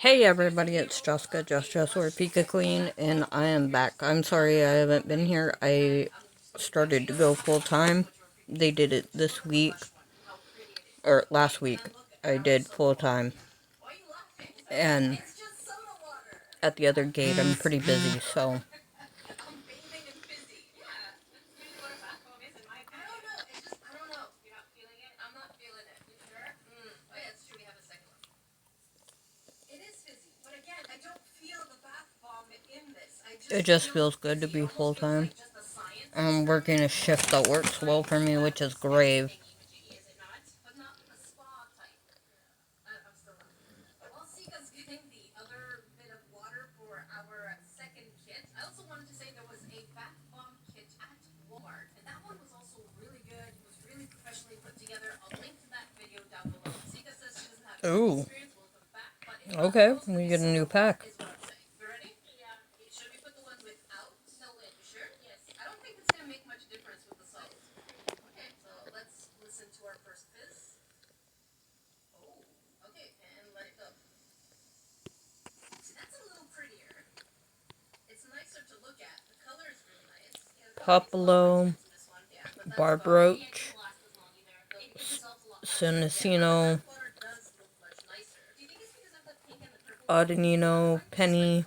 Hey everybody, it's Jessica, Just or Pika Queen, and I am back. I'm sorry I haven't been here. I started to go full time. They did it this week, or last week. I did full time. And at the other gate, I'm pretty busy, so. It just feels good to be full time. I'm working a shift that works well for me, which is great. Ooh. Okay, we get a new pack. Popolo, Barbroach, Senesino, Adenino, Penny,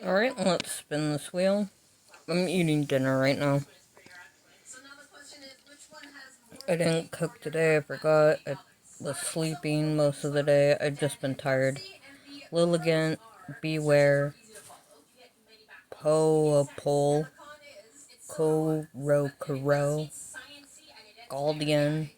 Alright, let's spin this wheel. I'm eating dinner right now. I didn't cook today, I forgot. I was sleeping most of the day. I've just been tired. Lilligant, Beware, Poapole, Korokoro, Galdian,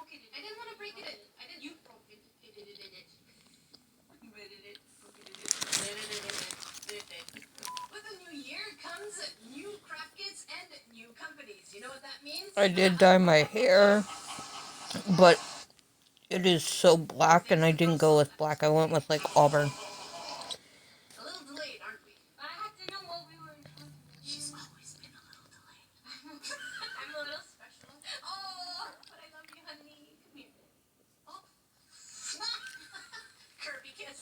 I didn't want to break it. I didn't. You broke it. With the new year comes new craft kits and new companies. You know what that means? I did dye my hair, but it is so black, and I didn't go with black. I went with, like, auburn. A little delayed, aren't we? I had to know what we were talking about. She's always been a little delayed. I'm a little special. Oh, but I love you, honey. Come here. Oh. Kirby kiss.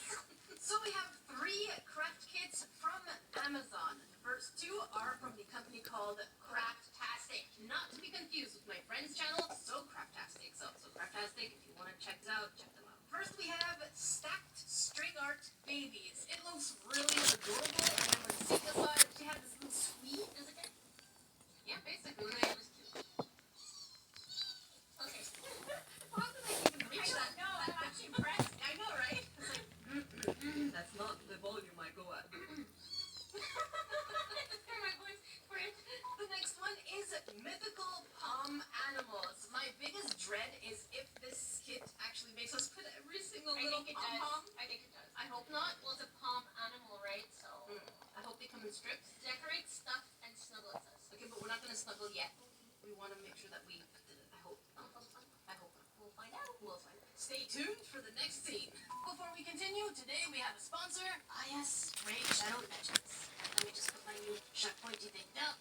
So we have 3 craft kits from Amazon. The first 2 are from the company called Craftastic. Not to be confused with my friend's channel, So Craftastic. So Craftastic, if you want to check this out, check them out. First we have stacked string art babies. It looks really adorable. And then when Sika saw it, she had this little sweet. Is it good? Yeah, basically. It was cute. Okay. How did I even reach that? No, I'm actually impressed. I know, right? It's like, that's not the volume I go at. My voice for it. The next one is mythical palm animals. My biggest dread is if this kit actually makes us put every single little palm. I think it does. I hope not. Well, it's a palm animal, right? So I hope they come in strips. Decorate, stuff, and snuggle, it says. Okay, but we're not gonna snuggle yet. We want to make sure that we did it. I hope. I hope not. We'll find out. We'll find out. Stay tuned for the next scene. Before we continue, today we have a sponsor. Ah yes, Raid Shadow Legends. Let me just put my new sharp pointy thing down.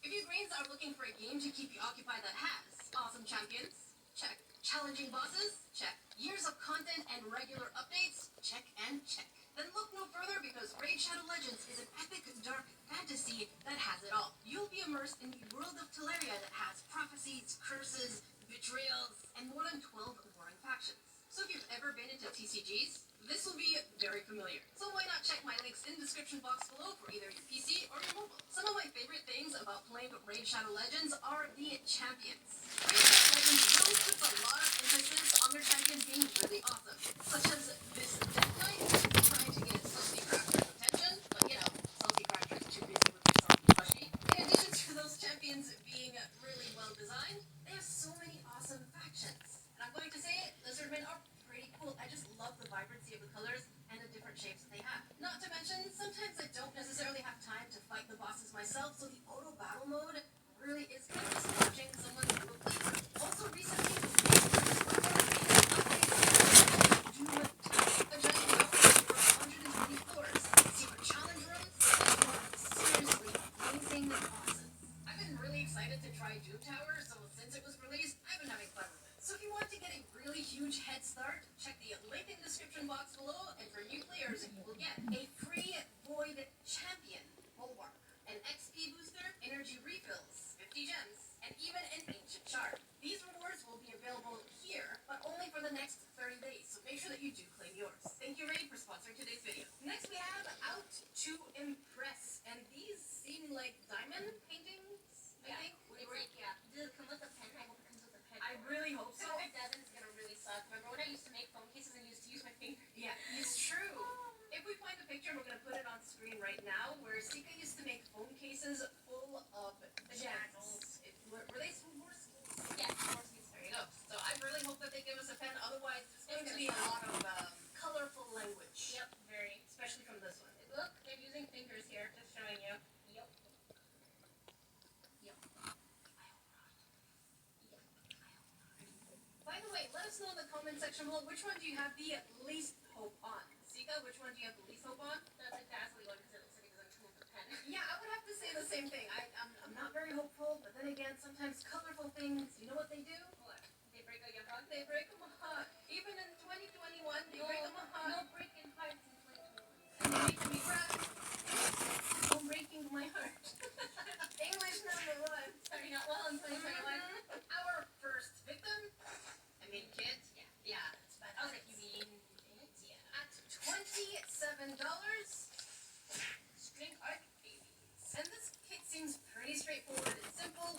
If you Greens are looking for a game to keep you occupied that has awesome champions, check. Challenging bosses, check. Years of content and regular updates, check and check. Then look no further because Raid Shadow Legends is an epic dark fantasy that has it all. You'll be immersed in the world of Teleria that has prophecies, curses, betrayals, and more than 12 warring factions. So if you've ever been into TCGs, this will be very familiar. So why not check my links in the description box below for either your PC or your mobile. Some of my favorite things about playing Raid Shadow Legends are the champions. Raid Shadow Legends really puts a lot of emphasis on their champions being really awesome. Such as this Death Knight, trying to get Salty Crafter's attention, but you know, Salty Crafter's too busy with the Salty Plushie. In addition to those champions being really well designed, they have so many awesome factions. And I'm going to say it, Lizardmen are pretty cool. I just love the vibrancy of the colors and the different shapes that they have. Not to mention, sometimes I don't necessarily have time to fight the bosses myself, so the auto battle mode really is kind of just watching someone do a playthrough. Also recently, a giant mountain over 120 floors, secret challenge rooms, and more seriously amazing bosses. I've been really excited to try Doom Tower, so since it was released, I've been having fun with it. So if you want to get a really huge head start, check the link in the description box below, and for new players, you will get a free Void Champion Bulwark, an XP booster, energy refills, 50 gems, and even an ancient shard. These rewards will be available here, but only for the next 30 days, so make sure that you do claim yours. Thank you, Raid, for sponsoring today's video. Next we have Out to Impress, and these seem like diamond paintings, I think. Does it come with a pen? I hope it comes with a pen. I really hope so. If it doesn't, it's gonna really suck. Remember when I used to make phone cases and used to use my finger? Yeah, it's true. If we find a picture, we're gonna put it on screen right now, where Sika used to make phone cases full of gems. Were they Swarovskis? Yeah, Swarovskis. There you go. So I really hope that they give us a pen. Otherwise, it's going to be a lot of colorful language. Yep, very. Especially from this one. Look, they're using fingers here, just showing you. Yep. Yep. By the way, let us know in the comment section below which one do you have the least hope on. Sika, which one do you have the least hope on? The Dazzly one, because it looks like it doesn't come with a pen. Yeah, I would have to say the same thing. I'm not very hopeful, but then again, sometimes colorful things, you know what they do? What? They break your heart? They break my heart. Even in 2021, they break my heart. No breaking hearts in 2021. And they make me cry. No breaking my heart. English number 1. Starting out well in 2021. Our first victim. I mean, kids. Yeah. It's bad. I was like, you mean kids? Yeah. At $27, string art babies. And this kit seems pretty straightforward and simple.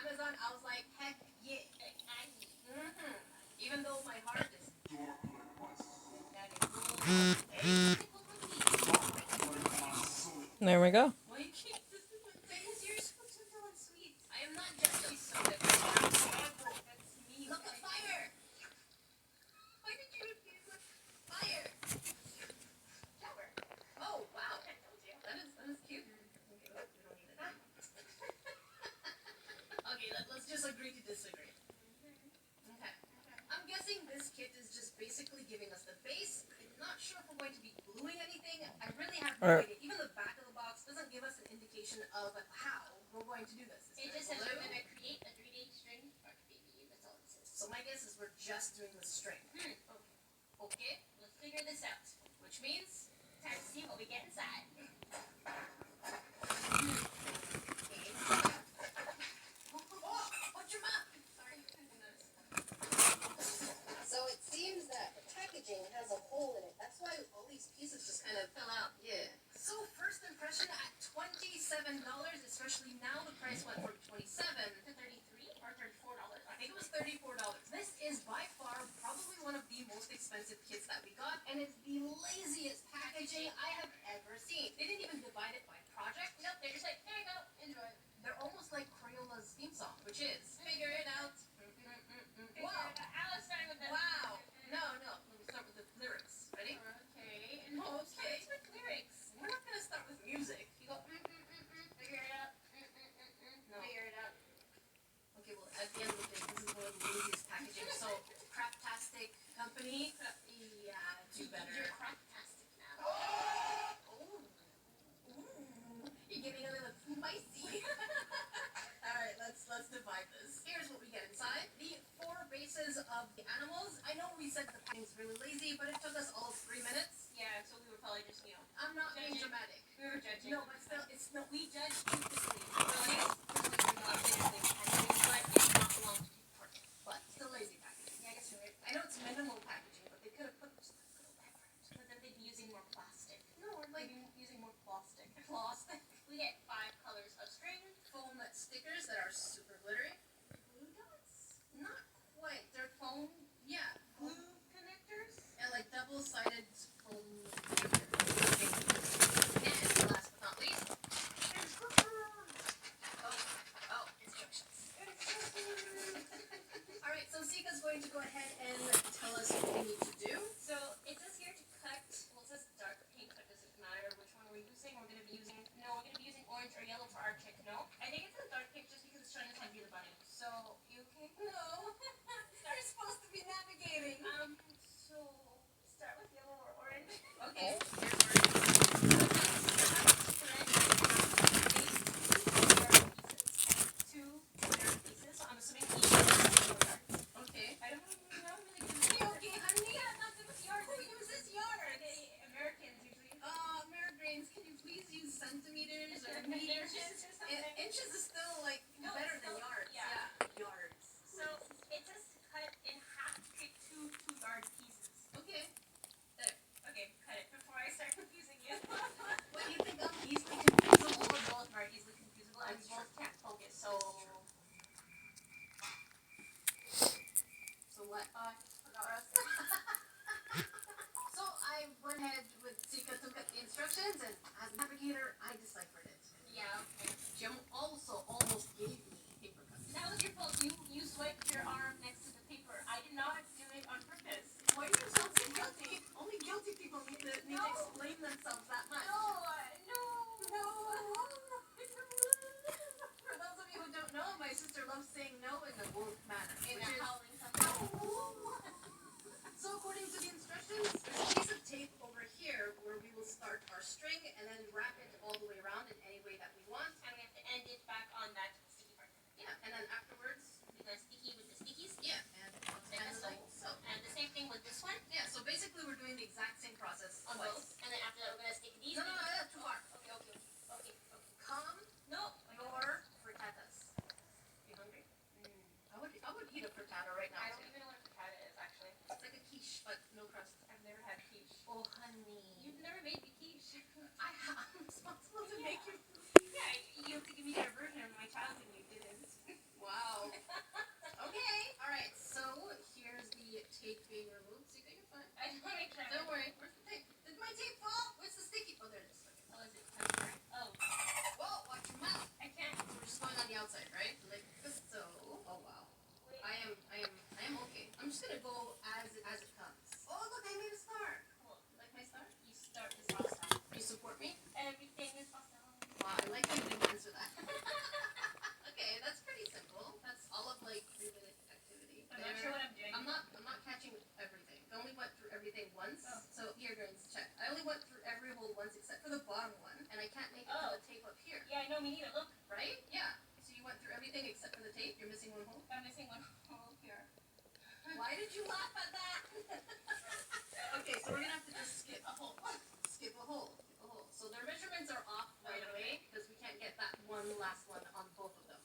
Amazon, I was like, heck yeah. Even though my heart is. There we go. Why you keep this is my face? You're so gentle and sweet. I am not gentle. She's so different. That's me. Look at fire. Why did you refuse the fire? Shower. Oh wow. I told you. That is cute. Okay, we don't need it. Okay, let's just agree to disagree. Okay. I'm guessing this kit is just basically giving us the base. I'm not sure if we're going to be gluing anything. I really have no idea. Even the back of the box doesn't give us an indication of how we're going to do this. It just says we're going to create a 3-day string for baby. That's all it says. So my guess is we're just doing the string. Okay. Okay? Let's figure this out. Which means Time to see what we get inside. watch your mouth. Sorry. So it seems that the packaging has a hole in it. That's why all these pieces just kind of fell out. Yeah. So first impression at $27, especially now the price went from $27 To $33 or $34. I think it was $34. This is by far probably one of the most expensive kits that we got, and it's the laziest packaging I have ever seen. They didn't even divide it by project. Nope, they're just like, here you go, enjoy. They're almost like Crayola's theme song, which is figure it out. Wow. Let's start with the. Wow. No. Let me start with the lyrics. Ready? Okay. No, Okay. okay. With lyrics. We're not gonna start with music. You go, figure it out. No. Figure it out. Okay, well, at the end of the day, this is one of the laziest packaging. So, Craptastic Company, yeah, do better. You're craptastic now. Oh. You're getting a little spicy. Alright, let's divide this. Here's what we get inside. The 4 bases of the animals. I know we said the packaging's really lazy, but it took us all 3 minutes. Yeah, so we were probably just, I'm not being dramatic. we were judging. No, but still, We judge stupidly. But it not belong to people. but still lazy packaging. Yeah, I guess you're right. I know it's minimal packaging, but they could have put just a little effort. But then they'd be using more plastic. No, like Using more plastic. plastic. We get 5 colors of string. Foam stickers that are super glittery. Glue dots. Not quite. They're foam, yeah, Glue connectors. and like double-sided foam. And last but not least, instructions. All right, so Sika's going to go ahead and tell us what we need to do. So it says here to cut. Well, it says dark pink, but does it matter which one we're using? We're gonna be using orange or yellow for our chick. No, I think it's a dark pink just because it's showing us how to be the bunny. So you okay? No, you're supposed to be navigating. So start with yellow or orange. Okay. Two dark pieces. So I'm assuming each is dark. Okay. I don't know really good. Okay, honey. Yeah, not good with yards. Who uses yards? Americans usually. Americans, can you please use centimeters or meters? Inches or something. Inches is still like No, better it's than still- yards. yeah. Yards. So it says to cut in half to create 2 2-yard pieces. Okay. Okay, cut it before I start confusing you. What do you think I'm easily confusable? We're both very easily confusable and we both can't focus, so. So what? I forgot what I was So I went ahead with Sika to cut the instructions, and as navigator, I deciphered it. Yeah. Jim also almost gave me paper cuts. That was your fault. You swiped your arm next to the paper. I did not do it on purpose. Why do you sound so guilty? Only guilty people need to explain themselves that much. No. For those of you who don't know, my sister loves saying no in the wolf manner. In which a is howling thunder. So according to the instructions, there's a piece of tape over here where we will start our string and then wrap it all the way around in any way that we want. And we have to end it back on that sticky part. Yeah, and then afterwards, With the sticky with the stickies. yeah, and kind of like so. And the same thing with this one Yeah, so basically we're doing the exact same process on twice. both. And then after that we're gonna stick these. No, that's too hard. Okay. Calm No. your frittatas. You hungry? I would eat a frittata right now I don't too. even know what a frittata is actually. It's like a quiche, but no crust. I've never had quiche. Oh, honey. You've never made me quiche. I'm responsible to make you. Yeah, you have to give me that version of my childhood when you didn't. Wow. No, me neither. Look. Right? Yeah. So you went through everything except for the tape. You're missing one hole. I'm missing one hole here. Why did you laugh at that? Okay, so we're gonna have to just skip a hole. Skip a hole. Skip a hole. So their measurements are off right away because we can't get that one last one on both of them.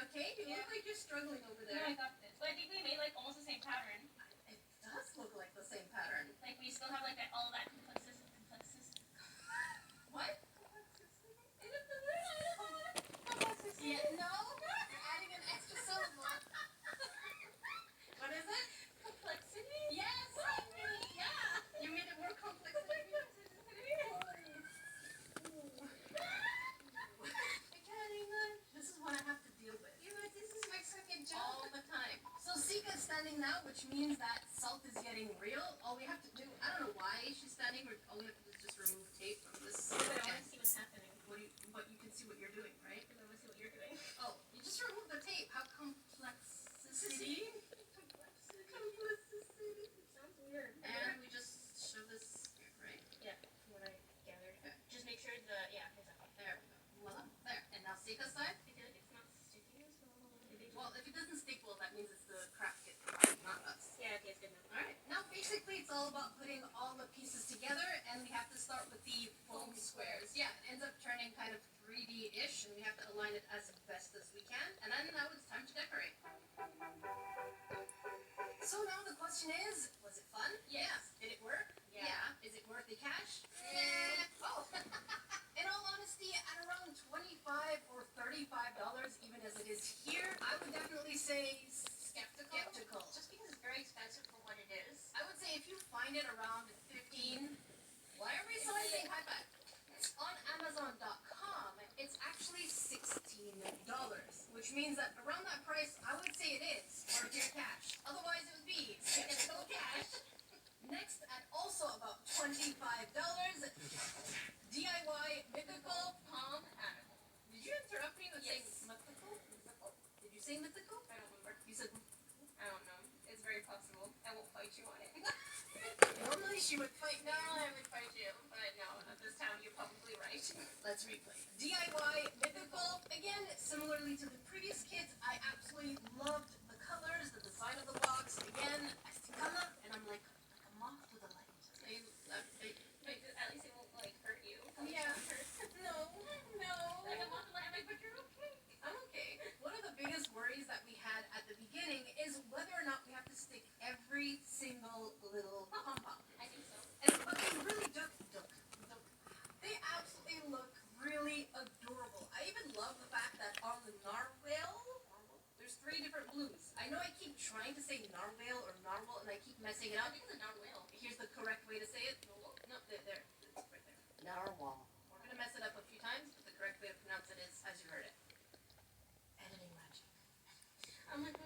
Okay? You look like you're struggling over there. No, I got this. But I think we made like almost the same pattern. It does look like the same pattern. Like we still have like that all that complexity. What? Yeah, no. You're adding an extra syllable. What is it? Complexity? Yes. Yeah. You made it more complex. This is what I have to deal with. You know, this is my second All job. the time. So Sika's standing now, which means that salt is getting real. All we have to do, I don't know why she's standing, all we have to do is just remove tape from this. But I want to see what's happening. But you can see what you're doing, right? Because I want to see what you're doing. Oh, you just remove the tape. How complexity? Complexity. Sounds weird. And we just shove this here, right? Yeah, from what I gathered. Okay. Just make sure exactly. There we go. Voila. There. And now Sika's side. I feel like it's not sticking as well. Well, if it doesn't stick well, that means it's the craft kit, not us. Yeah, okay, it's good now. Alright, now basically it's all about putting all the pieces together, and we have to start with the foam squares. Yeah, it ends up turning kind of 3D-ish, and we have to align it as best as we can, and then now it's time to decorate. So now the question is, was it fun? Yes. Yeah. Did it work? Yeah. Is it worth the cash? Oh. In all honesty, at around $25 or $35, even as it is here, I would definitely say skeptical. Just because it's very expensive for what it is. I would say if you find it around 15, why are we sizing high back? On Amazon.com, it's actually $16, which means that around that price, I would say it is worth your cash. Otherwise, it would be skeptical cash. Next, at also about $25, DIY mythical Palm animal. Did you interrupt me with saying Yes. mythical? Did you say mythical? I don't remember. You said I don't know. It's very possible. I won't fight you on it. normally she would fight me. No, I would fight you. But no, at this time you're probably right. Let's replay. DIY mythical. Again, similarly to the previous kits, I absolutely loved the colors, the design of the box. Again, I see color, and I'm like a moth to the light. But at least it won't like hurt you. Yeah. No. Like I'm not like, but you're okay. I'm okay. One of the biggest worries that we had at the beginning is whether or not we have to stick every single little pom-pom. I think so. But they really do. They absolutely look really adorable. I even love the fact that on the narwhal, there's 3 different blues. I know I keep trying to say narwhal or narwhal, and I keep messing it I up. think it's a narwhal. Here's the correct way to say it. No, there. It's right there. Narwhal. We're gonna mess it up a few times, but the correct way to pronounce it is as you heard it. Editing magic. I'm like, I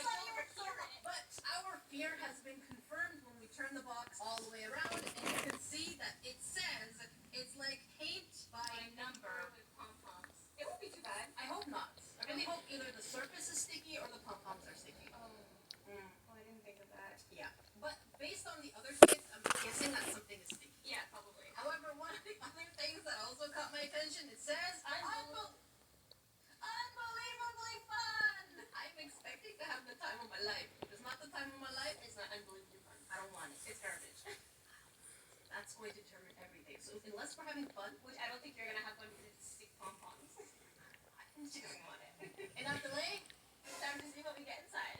saw you were sorry. But our fear has been confirmed when we turn the box all the way around, and you can see that it says it's like paint by number. with pom-poms. It won't be too bad. I hope not. I really hope either the surface is sticky or the pom-poms are sticky. Oh, I didn't think of that. Yeah. But based on the other kits, I'm guessing that something is sticky. Yeah, probably. However, one of the other things that also caught my attention, it says unbelievably fun. I'm expecting to have the time of my life. If it's not the time of my life, It's not unbelievably fun. I don't want it. It's garbage. That's going to determine everything. So unless we're having fun, Which I don't think you're gonna have fun because it's stick pom-poms. She doesn't want it. enough delay. It's time to see what we get inside.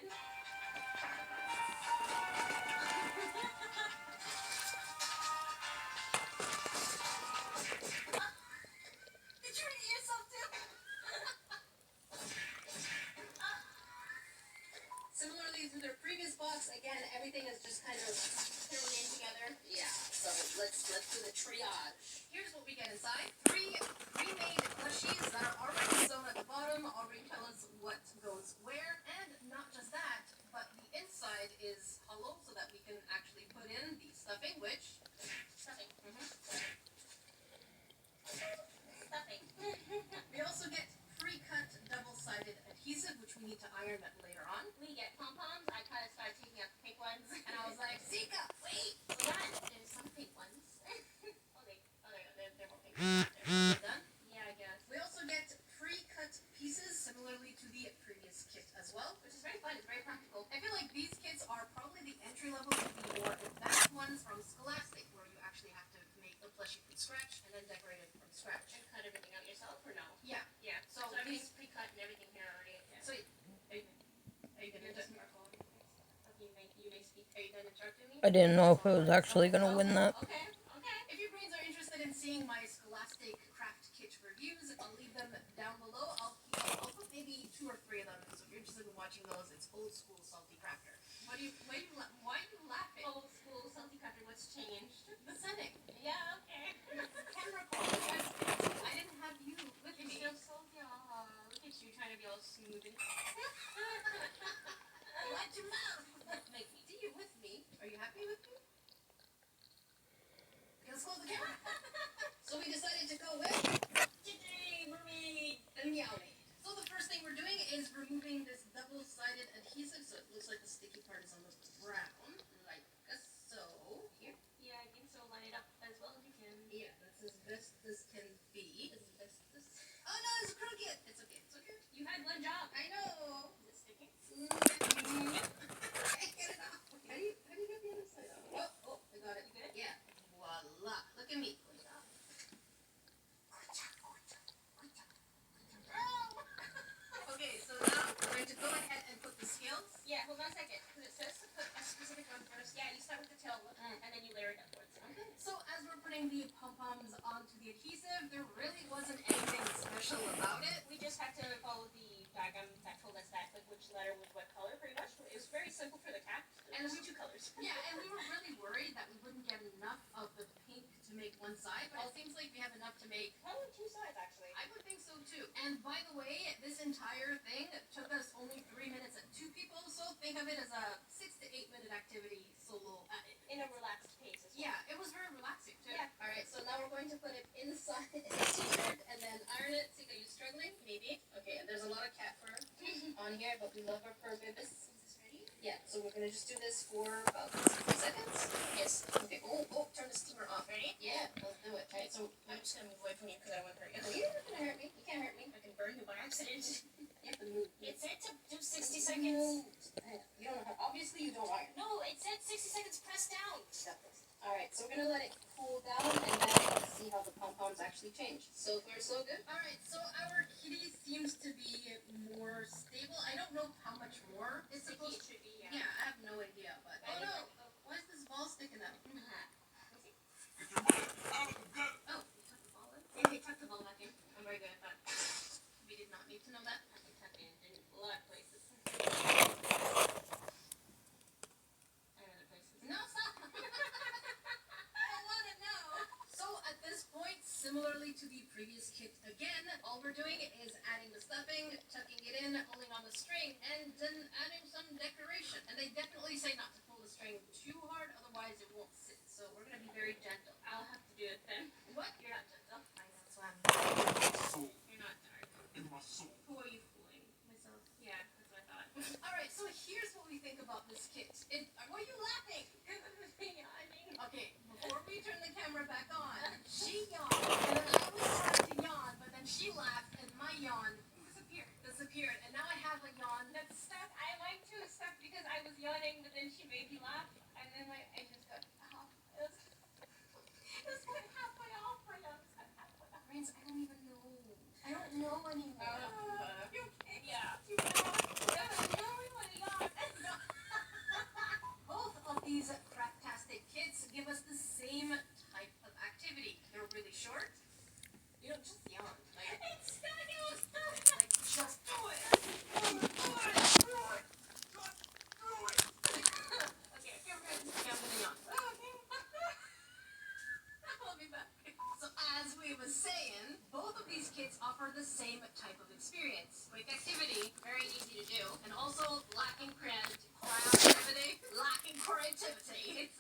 Did you eat yourself too? Similarly to their previous box, again, everything is just kind of Thrown in together. Yeah, so let's do the triage. here's what we get inside. 3 pre-made plushies that are already sewn at the bottom, already tell us what goes where, and not just that, but the inside is hollow so that we can actually put in the stuffing, which Stuffing. stuffing. We also get pre-cut double-sided adhesive, which we need to iron that later on. We get pom-poms. I kind of started taking out the pink ones. And I was like, Zika, wait! Hold on. There's some pink ones. They're more pink. They're done? Yeah, I guess. scratch and then decorate it from scratch. And cut everything out yourself or no? Yeah. Yeah. So everything's pre-cut and everything here already. Yeah. So, are you You're gonna just Marco. Okay, you may speak. Are you done interrupting me? I didn't know if I was actually gonna win that. Okay. If your brains are interested in seeing my Scholastic craft kit reviews, I'll leave them down below. I'll put maybe 2 or 3 of them. So if you're interested in watching those, it's Old School Salty Crafter. Why are you laughing? Old school salty crafter. What's changed? The setting. Yeah. Okay. Camera quality. I didn't have you with You're me. still salty. Look at you trying to be all smooth and. Watch your mouth. Make me. Do you with me? Are you happy with me? Okay, let's close the camera. So we decided to go with Today, mermaid. and meowing. So the first thing we're doing is removing this double-sided adhesive, so it looks like the sticky part is almost brown, like so. Here. Yeah, I think so. Line it up as well as you can. Yeah, that's as best as can be. Oh no, it's crooked. It's okay. It's okay. You had one job. I know. Is it sticking? I get it off. How do you get the other side off? Oh, I got it. You good? Yeah. Voila. Look at me. Okay, so now we're going to go ahead and put the scales. Yeah, hold on a second. Because it says to put a specific one first. Yeah, you start with the tail one, and then you layer it upwards. Okay. So as we're putting the pom-poms onto the adhesive, there really wasn't anything special about it. We just had to follow the diagram that told us that, like, which letter with what color, pretty much. It was very simple for the cat. And there's 2 colors. Yeah, and we were really worried that we wouldn't get enough of the pink to make one side, but it seems like we have enough to make. Probably 2 sides, actually. I would think so too. And by the way, this entire thing took us only 3 minutes and 2 people, so think of it as a 6 to 8 minute activity solo. In a relaxed pace as well. Yeah, it was very relaxing too. Yeah. All right, so now we're going to put it inside the t-shirt and then iron it. See, are you struggling? Maybe. Okay, and there's a lot of cat fur on here, but we love our fur bibis. Is this ready? Yeah, so we're gonna just do this for about 60 seconds. Yes. Okay. Oh, turn the steamer off. Ready? Yeah, let's do it. Okay, so I'm just gonna move away from you because I want to hurt you. No, you're not gonna hurt me. You can't hurt me. I can burn you by accident. You have to move. It said to do 60 seconds. You don't know how. Obviously, you don't iron. No, it said 60 seconds press down. All right, so we're gonna let it cool down and then let's see how the pom-poms actually change. So far, so good. All right, so our kitty seems to be more stable. I don't know how much more it's supposed to. Should be, Yeah, I have no idea, but oh no, why is this ball sticking out? Oh, you tucked the ball in? Okay, tuck the ball back in. I'm very good at that. We did not need to know that. I can tuck it in a lot of places. And other places. No, stop. I don't want to know. So at this point, similarly to the previous kit again, all we're doing is adding the stuffing, tucking it in, pulling on the string, and then adding some decoration. And they definitely say not to pull the string too hard, otherwise it won't sit. So we're going to be very gentle. I'll have to do it then. What? You're not gentle. I know, that's why I'm You're not dark. Who are you fooling? myself. Yeah, that's what I thought. All right, so here's what we think about this kit. Why are you laughing? Because of the yawning. Okay, before we turn the camera back on, she yawned, and then I was trying to yawn, but then she laughed, and my yawn disappeared, and now I have a yawn. That's stuck. Mine too is stuck because I was yawning, but then she made me laugh, and then I just got off. It was cut halfway off. My yawn was cut halfway off. Brains, I don't even know. I don't know anymore. You okay? Yeah. You know we want to yawn. Both of these craftastic kits give us the same type of activity. They're really short. You don't just yawn. Like, It's stuck. It was stuck. like just do it. Okay, here we're gonna yawn. I'll be back. So as we were saying, both of these kits offer the same type of experience. Quick activity, very easy to do, and also lacking creativity. Lacking creativity. It's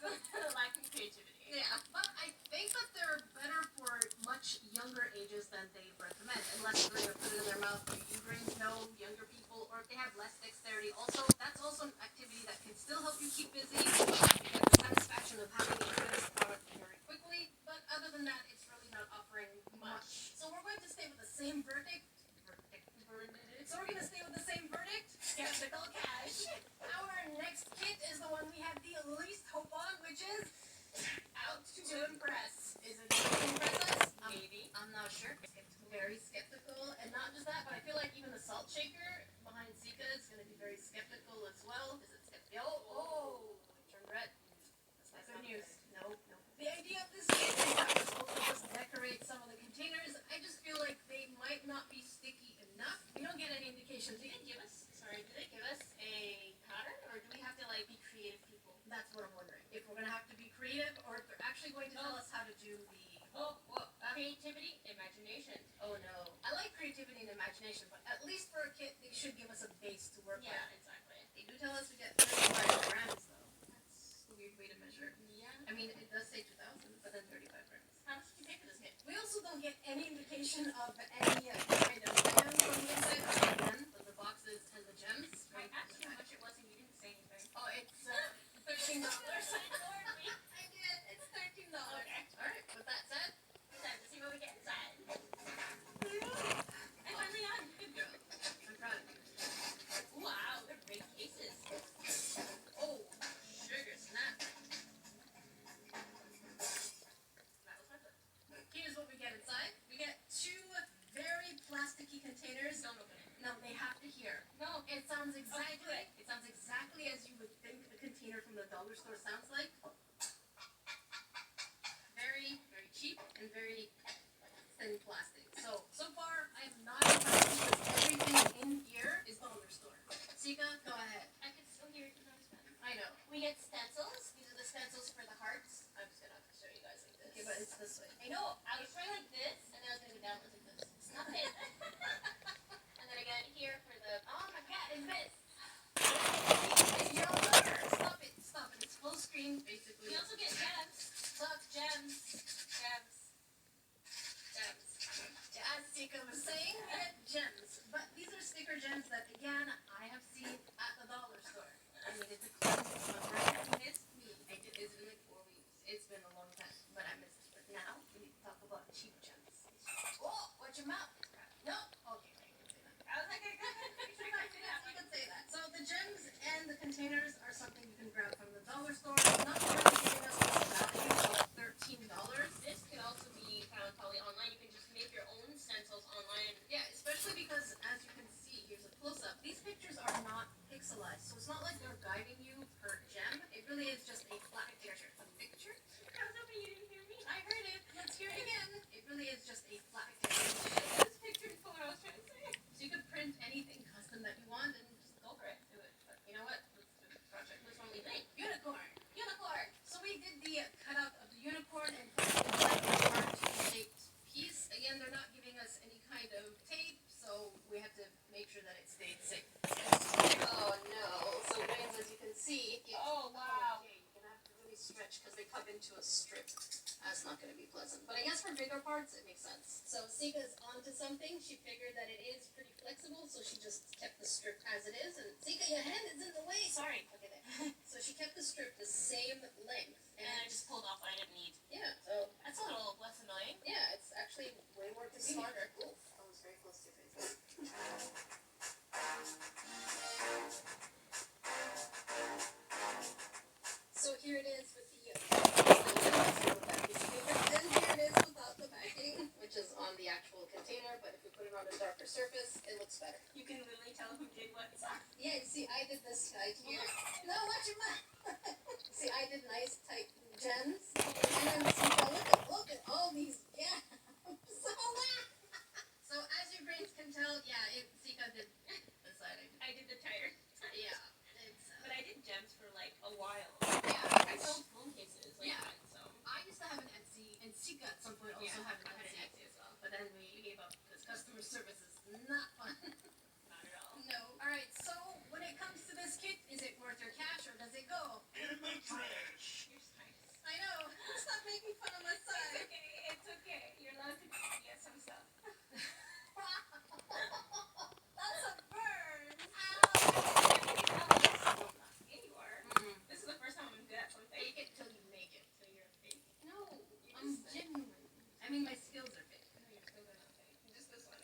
lacking creativity. Yeah, but I think that they're better for much younger ages than they recommend, unless you're going to put it in their mouth. You brains know younger people, or if they have less dexterity. Also, that's also an activity that can still help you keep busy. You get the satisfaction of having a finished product very quickly, but other than that, it's really not offering much. So we're going to stay with the same verdict. So we're going to stay with the same verdict. Skeptical cash. to be creative, or if they're actually going to tell us how to do the creativity, imagination. Oh no. I like creativity and imagination, but at least for a kit, they should give us a base to work Yeah, with. exactly. They do tell us we get 35 grams, though. That's a weird way to measure. Yeah. I mean, it does say 2,000, but then 35 grams. How much did you pay for this kit? We also don't get any indication of any kind of items on the inside, other than the boxes and the gems. I asked you how much it was and you didn't say anything. Oh, it's $13. Ignored me. I did. It's $13. Okay. Alright, with that said, It's time to see what we get inside. I'm finally on. Good girl. I'm proud of you. Wow, they're big cases. Oh, sugar snap. That was my first. Here's what we get inside. We get 2 very plasticky containers. Don't open it. No, they have to hear. No. It sounds exactly. good. It sounds exactly as you would think a container from the dollar store sounds like. Very, very cheap and very thin plastic. So far I am not impressed because everything in here is dollar store. Sika, go ahead. I could still hear it because I was fun. I know. We get stencils. These are the stencils for the hearts. I'm just gonna show you guys like this. Okay, but it's this way. I know. I was trying like this, and then I was gonna go down like this. Stop it. And then again here for the. Oh my cat is this. You're on there. Stop it. Stop it. It's full screen basically. We also get gems. Look, gems. Gems. Gems. As Sika was saying, we get gems. But these are sticker gems that again I have seen at the dollar store. I mean, it's a classic one, right? Miss me. It's been like 4 weeks. It's been a long time, but I missed it. But now we need to talk about cheap gems. Oh, watch your mouth. No. Okay, I can say that. I was like, You can say that. So the gems and the containers are something you can grab from the dollar store. Not really giving us the value of $13. this could also be found probably online. You can just make your own stencils online. Yeah, especially because as you can see, here's a close-up. These pictures are not pixelized, so it's not like they're guiding you per gem. It really is just a flat picture. A picture? I was hoping you didn't hear me. I heard it. Let's hear it again. It really is just a flat picture. This picture is what I was trying to say. So you could print anything custom that you want and just Go for it. do it. But you know what? Let's do the project. Which one we think? Unicorn. Unicorn. So we did the cutout of the unicorn and put it inside the heart-shaped piece. Again, they're not giving us any kind of tape, so we have to make sure that it stayed safe. Oh no. So Wayne's, as you can see, Oh, wow. okay, you're gonna have to really stretch because they come into a strip. That's not gonna be pleasant. But I guess for bigger parts, it makes sense. So Sika's onto something. She figured that it is pretty flexible, so she just kept the strip as it is. And Sika, your hand is in the way. Sorry. Okay, there. So she kept the strip the same length. And I just pulled off what I didn't need. Yeah, so That's a little less annoying. yeah, it's actually way more smarter. Ooh, that was very close to your face. So here it is with the then here it is without the backing, which is on the actual container. But if we put it on a darker surface, it looks better. You can literally tell who did what. Yeah, see, I did this side here. No, watch your mouth. See, I did nice tight gems, and then look at all these gaps. So as your brains can tell, yeah, Sika did the side. I did the tire. Yeah, it's But I did gems for like a while. yeah. I sold phone cases like Yeah. that, so. I used to have an Etsy, and Sika at some point also had an I had an Etsy. Etsy as well. But then we gave up because customer service is not fun. Not at all. No. All right. So when it comes to this kit, is it worth your cash or does it go? In the trash. You're nice. I know. Stop making fun of my It's side. okay. It's okay. You're allowed to get some stuff. That's a burn. Yeah, you are. This is the first time I'm good at something. Fake it till you make it. So you're fake. No, You're I'm just fake. genuine. I mean, my skills are fake. No, you're still not fake. Just this one.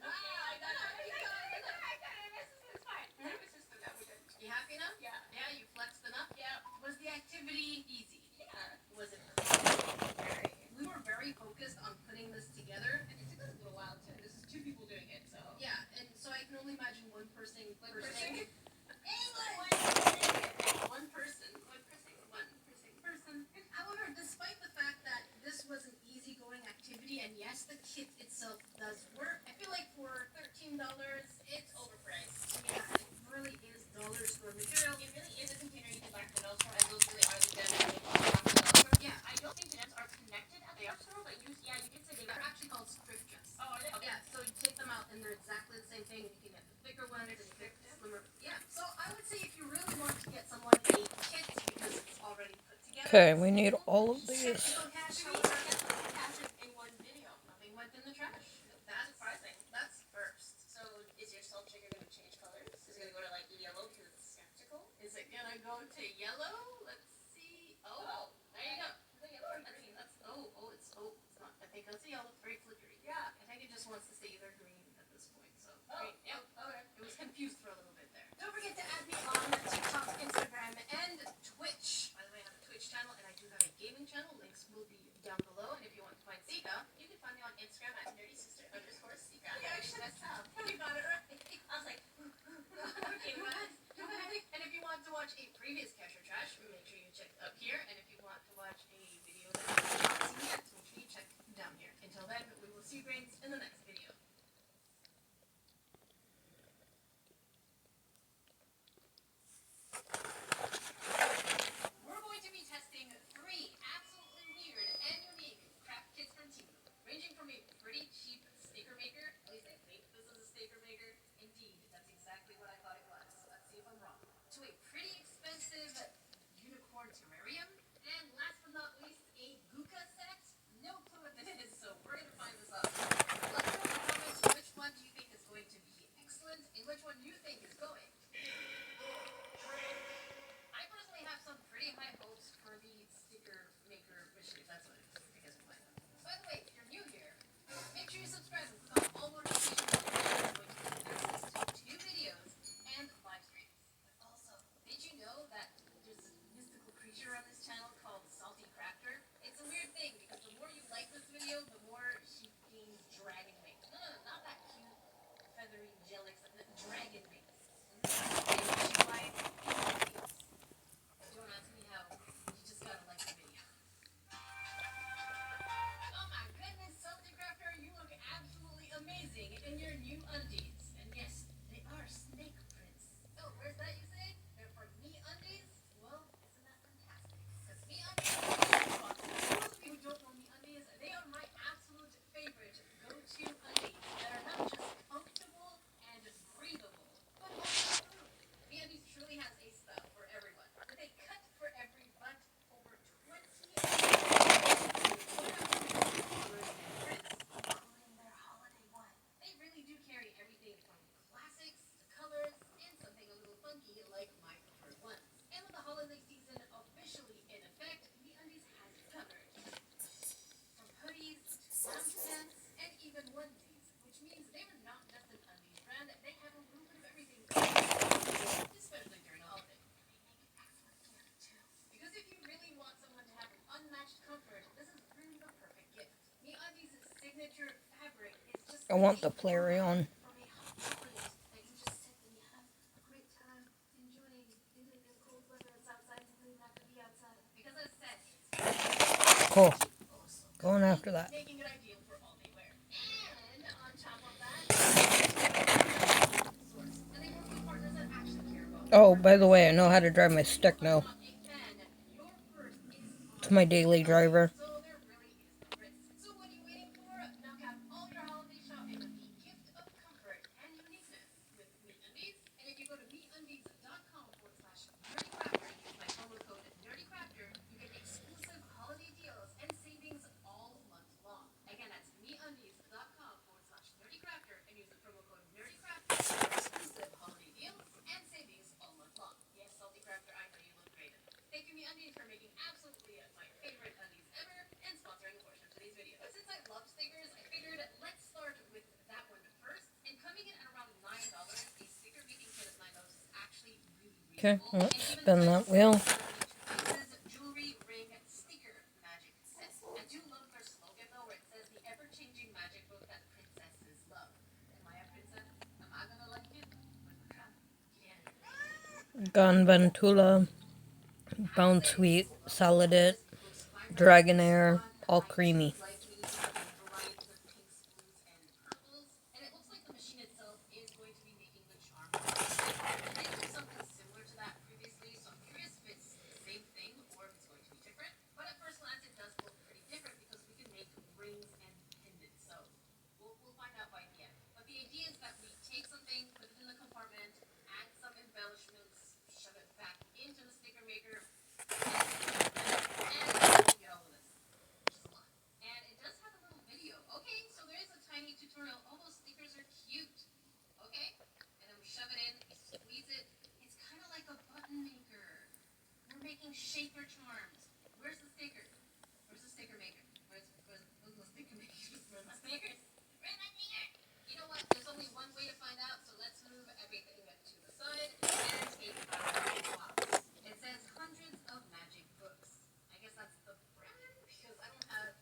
Ah, I got it. I got it. This is fine. That was just that we're good. You happy now? Yeah. Yeah, you flexed enough? Yeah. Was the activity easy? Yeah. Was it? Very. We were very focused on putting this together. And it took us a little while to. This is 2 people doing it, so. Yeah, and so I can only imagine one person. person. One person. However, despite the fact that this was an easygoing activity, and yes, the kit itself does work, I feel like for $13, It's overpriced. yeah, it really is dollar store material. If Okay, we need all of these. Technical caption in one video. Nothing went in the trash. That's surprising. That's first. So is your salt shaker gonna change colors? Is it gonna go to like yellow because it's skeptical? Is it gonna go to yellow? Let's see. Oh, there you go. Is it yellow or green? That's it's not. I think that's a yellow. It's very flickery. Yeah. I think it just wants to stay either green at this point. So green. Yep. Okay. It was confused for a little bit there. Don't forget to add me on TikTok, Instagram, and Twitch. By the way, I have a Twitch channel and I do have a gaming channel. Links will be down below. And if you want to find Sika, you can find me on Instagram at nerdysister_Sika. Yeah, actually, that's tough. You got it right. I was like, okay, go ahead. And if you want to watch a previous Cash or Trash, make sure you check up here. And if you want to watch a video that you have not seen yet, make sure you check down here. Until then, we will see you brains in the next video. We're going to be testing 3 absolutely weird and unique craft kits from Temu, ranging from a pretty cheap sticker maker, at least I think this is a sticker maker, indeed, that's exactly what I thought it was, let's see if I'm wrong, to a pretty expensive unicorn terrarium, and last but not least, a Guka set. No clue what this is, so we're going to find this out. Let me know in the comments which one do you think is going to be excellent, and which one you think is going. I personally have some pretty high hopes for the sticker maker machine. That's what it is. I guess we'll find out. By the way, if you're new here, make sure you subscribe and click on all notifications bells. Going to get access to new videos and live streams. But also, did you know that there's a mystical creature on this channel called Salty Crafter? It's a weird thing because the more you like this video, the more she gains dragon wings. No, not that cute, feathery, angelic stuff. The dragon wings. Why? Don't ask me how. You just gotta like the video. Oh my goodness, Salty Crafter, you look absolutely amazing in your new undies. And yes, they are snake prints. Oh, where's that you say? They're for me undies? Well, isn't that fantastic? Because me undies, for those of you who don't know me undies, they are my absolute favorite go-to undies that are not just comfortable and breathable, but also true. Me undies truly has a style for everyone. With a cut for every butt, over 20 including their holiday one. They really do carry everything from classics to colors and something a little funky like my preferred ones. And with the holiday season officially in effect, MeUndies has you covered. From hoodies to lounge pants and even onesies, which means they are not just an undies brand, they have a little bit of everything, especially during the holiday. They make excellent gift too. Because if you really want someone to have unmatched comfort, this is really the perfect gift. MeUndies' signature fabric is just I want the Flareon. from a hot chocolate that you just sit and you have a great time enjoying the cold weather that's outside. You really not to be outside. Because as said, it's Cool. also Going after that. making it ideal for all day wear. And on top of that, source. And they work with partners that actually care about Oh, by the way, I know how to drive my stick now. a fan. Your first is It's my daily driver. so there really is no risk. So what are you waiting for? Knock out all your holiday shopping with the gift of comfort and uniqueness with MeUndies. And if you go to MeUndies.com/nerdycrafter and use my promo code nerdycrafter, you get exclusive holiday deals and savings all month long. Again, that's MeUndies.com/nerdycrafter and use the promo code nerdycrafter for exclusive holiday deals and savings all month long. Yes, Salty Crafter, I know you look great in them. Thank you, MeUndies, for making absolutely my favorite undies ever and sponsoring a portion of today's video. But since I love stickers, I figured let's start with that one first. And coming in at around $9, a sticker making kit of $9 is actually really Okay, reasonable. And let's even spin that wheel. jewelry ring sticker magic set. I do love their slogan though, where it says the ever-changing magic book that princesses love. Am I a princess? Am I gonna like it? Yeah. Gonvantula, Bound Sweet, Saladit, Dragonair, all creamy. And it looks like the machine itself is going to be making the charm. I did something similar to that previously, so I'm curious if it's the same thing or if it's going to be different. But at first glance, it does look pretty different because we can make rings and pendants. So we'll find out by the end. But the idea is that we take something, put it in the compartment, add some embellishments, shove it back into the sticker maker, making shaker charms. Where's the sticker? Where's the sticker maker? Where's the sticker maker? Where's my stickers? Where's my sticker? You know what? There's only one way to find out, so let's move everything to the side and take our box. It says hundreds of magic books. I guess that's the brand because I don't have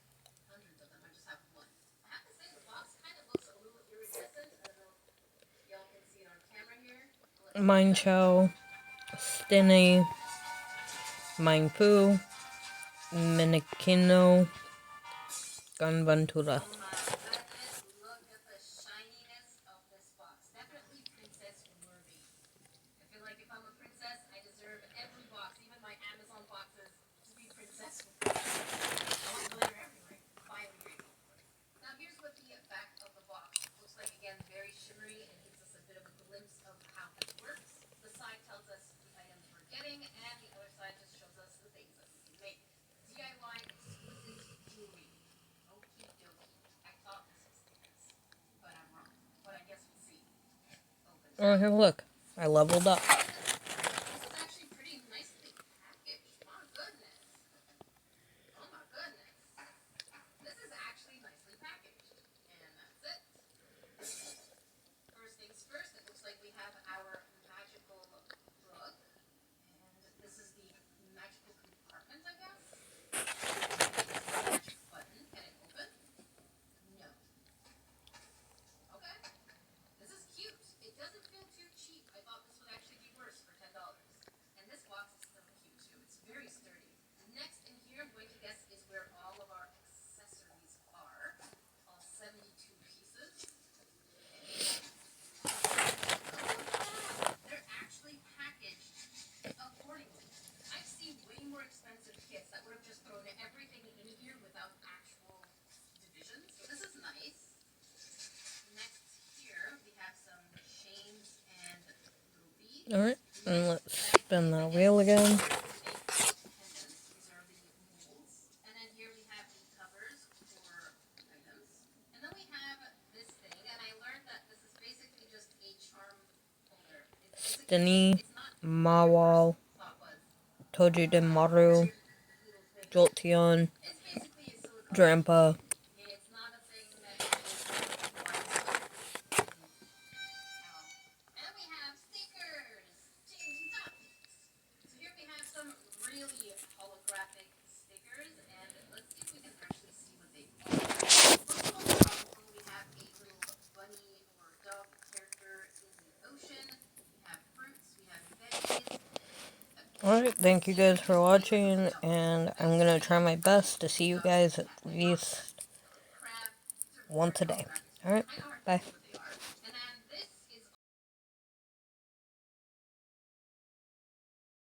hundreds of them. I just have one. I have to say the box kind of looks a little iridescent. I don't know if y'all can see it on camera here. Mine Chow, Stinny, Mine Poo, Minikino, Gunventura. Oh my goodness, look at the shininess of this box. Definitely princess worthy. I feel like if I'm a princess, I deserve every box, even my Amazon boxes, to be princess worthy. I want glitter everywhere. Finally grateful. Now here's what the back of the box looks like. Again, very shimmery and gives us a bit of a glimpse of how this works. The side tells us the items we're getting, and the other side just shows us the things that we can make. DIY exquisite jewelry. Okie dokie. I thought this was stickers, but I'm wrong. But I guess we'll see. Open. Oh, here, look. I leveled up. This is actually pretty nicely packaged. My goodness. Oh my goodness. This is actually nicely packaged. And that's it. First things first, it looks like we have our magical book. And this is the magical compartment, I guess. Magic button. Can it open? No. Okay. This is cute. It doesn't feel too cheap. I thought this would actually be worse for $10. And this box is still cute too. It's very sturdy. Next in here, I'm going to guess is where all of our accessories are. All 72 pieces. They're actually packaged accordingly. I've seen way more expensive kits that would have just thrown everything in here without actual divisions. So this is nice. Next here we have some chains and little beads. Alright, and let's spin that wheel again. These are the molds. And then here we have the covers for items. And then we have this thing, and I learned that this is basically just a charm holder. Stinny, It's not Mawal, thought was. Tojidemaru, Little thing. Jolteon, It's basically a silicone. Drampa. It's not a thing that and we have stickers. Change top. So here we have some really holographic stickers, and let's see if we can actually see what they are. First of all, we have a little bunny or dog character in the ocean. We have fruits. We have veggies. Alright, thank you guys for watching, and I'm gonna try my best to see you guys at least once a day. Alright, bye.